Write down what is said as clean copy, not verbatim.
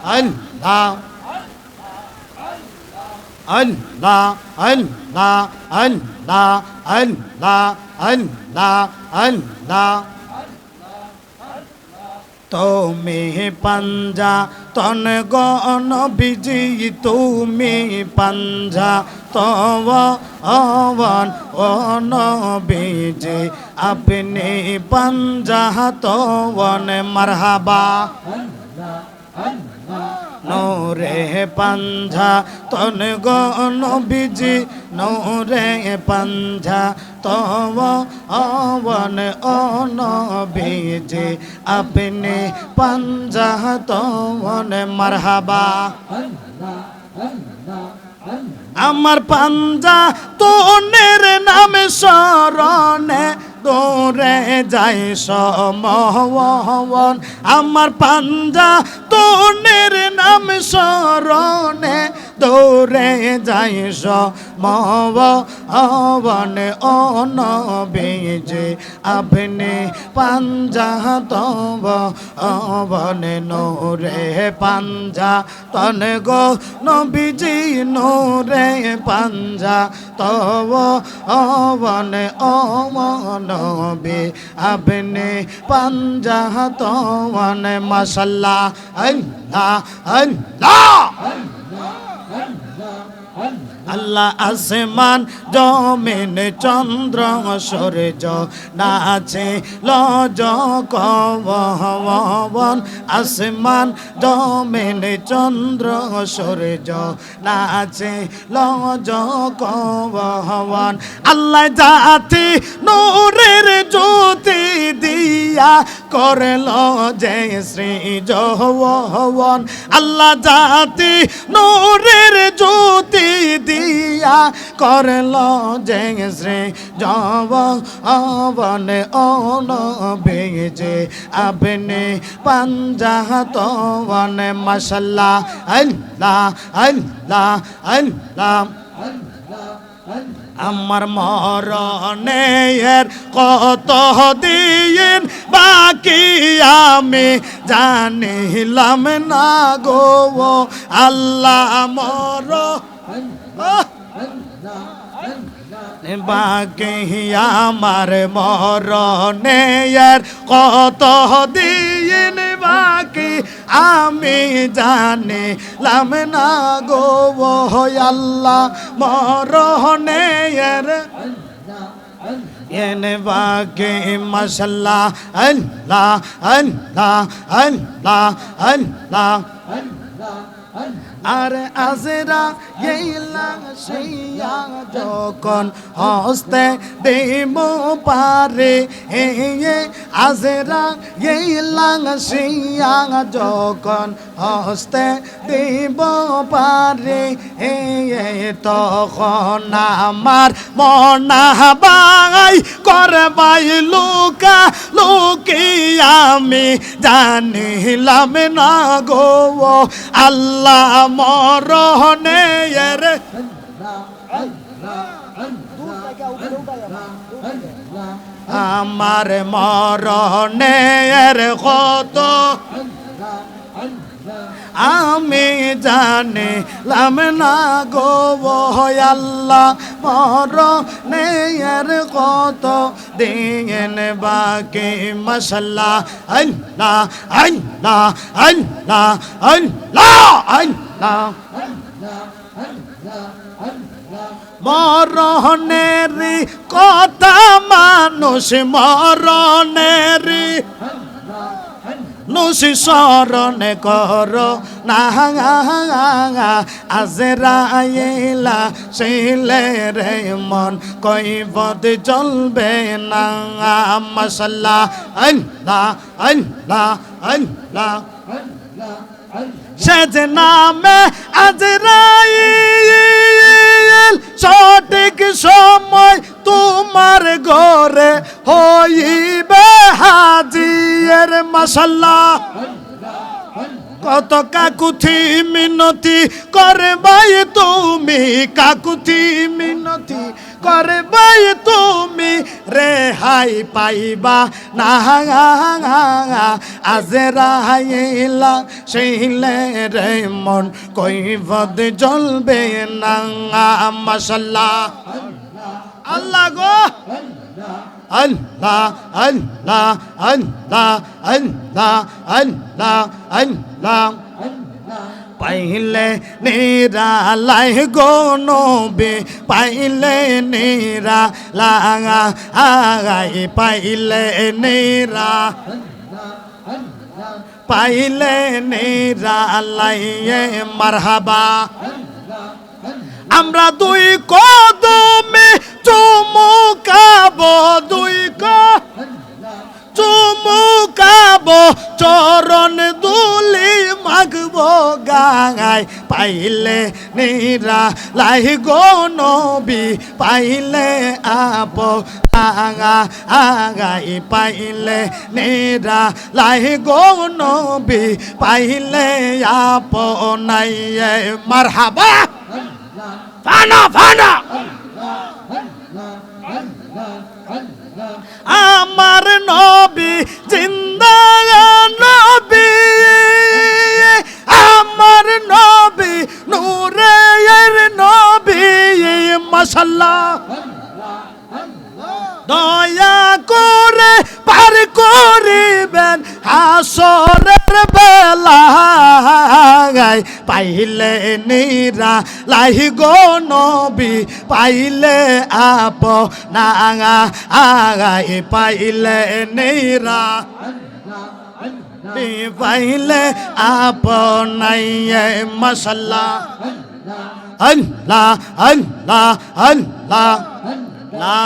Allah, Allah, Allah, Allah, Allah, Allah, Allah. তুমি পাঞ্জা তন গণ বিজি তুমি পাঞ্জা তবন অন বিজি আপনি পাঞ্জা তবন মারহাবা নূরে পাঞ্জা তন গণ বিজি নূরে পাঞ্জা তব অবন অন বিজি আপনি পাঞ্জা তবন মারহাবা আমার পাঞ্জা তোনের নামে স্মরণে দৌড়ে যাই সমহবন আমার পাঞ্জা তোনের নাম স্মরণে দৌড়ে যাই সমহবন অনবিজে আপনি পাঞ্জা তব অবন নূরে পাঞ্জা তন গো নবীজি নূরে পাঞ্জা তব অবন অমন নবী আপনি পাঞ্জা তবন মাশাল্লাহ আল্লাহ আল্লাহ আল্লাহ আসমান জমিন চন্দ্র সূর্য নাচে লজ কবন আসমান জমিন চন্দ্র সূর্য নাচে লজ কবন আল্লাহ জাতি নূরের জ্যোতি দিয়া করল যে শ্রী জহবন আল্লাহ জাতি নূরের জ্যোতি দিয়া করল যে শ্রী জহবন অনবিজে আপনি পাঞ্জা তবন মাশাল্লাহ আল্লাহ আল্লাহ আল্লাহ আমার মরণের কত দিন বাকি আমি জানিলাম না গো আল্লাহ মর বাকি আমার মরণের কত দিন বাকি আমি জানিলাম না গো আল্লাহ মরণের এনে বাকি মাশাল্লাহ আল্লাহ আল্লাহ আল্লাহ আল্লাহ আর আজরা গেলা সেইয়া যখন হস্তে দেব পারে হে আজরা গেলা সেইয়া যখন হস্তে দেব পারে হে তখন আমার মনাবাই করবাই লুকা লুকি আমি জানিলাম না গো আল্লাহ মরণের আমার মরণের কত আমি জানিলাম না গো আল্লাহ মরণের কত দিন বাকি মাশাল্লাহ আল্লাহ আল্লাহ আল্লাহ আল্লাহ আল্লাহ মরণের কথা মানুষ মরণের নুসি স্মরণ কর না আজরাইলা শিলে রে মন কৈফত চলবে না মাশাল্লাহ আল্লাহ আল্লাহ আল্লাহ সেজ নামে আজরাইল সঠিক সময় তোমার ঘরে হইবে হাজির মাশাল্লাহ কত কাকুতি মিনতি করবাই তুমি কাকুতি মিনতি করবাই তুমি রেহাই পাইবা না আজরাইলা শিলে রে মন কৈফত জ্বলবে না মাশাআল্লাহ আল্লাহ গো আল্লাহ আল্লাহ আল্লাহ আল্লাহ আল্লাহ আল্লাহ পাইলে নিরালাই গো নবী পাইলে নিরালাই পাইলে পাইলে নিরালাই মারহাবা আমরা দুই কদমে চুমুকাবো চুমুকাবো চরণ দুলি মাগবো গায় পাইলে নিরালাই গো নবী পাইলে আপো আগাই পাইলে নিরালাই গো নবী পাইলে আপো নাই মারহাবা ফানা ফানা আমার নবী জিন্দা নবী আমার নবী নূরের নবী মাশাআল্লাহ দয়া করে পার করিবেন হাসরের বেলায় পাইলে নিরালাই গো নবী পাইলে আপনা আগাই পাইলে পাইলে আপনাই মাশাআল্লাহ আল্লাহ আল্লাহ আল্লাহ লা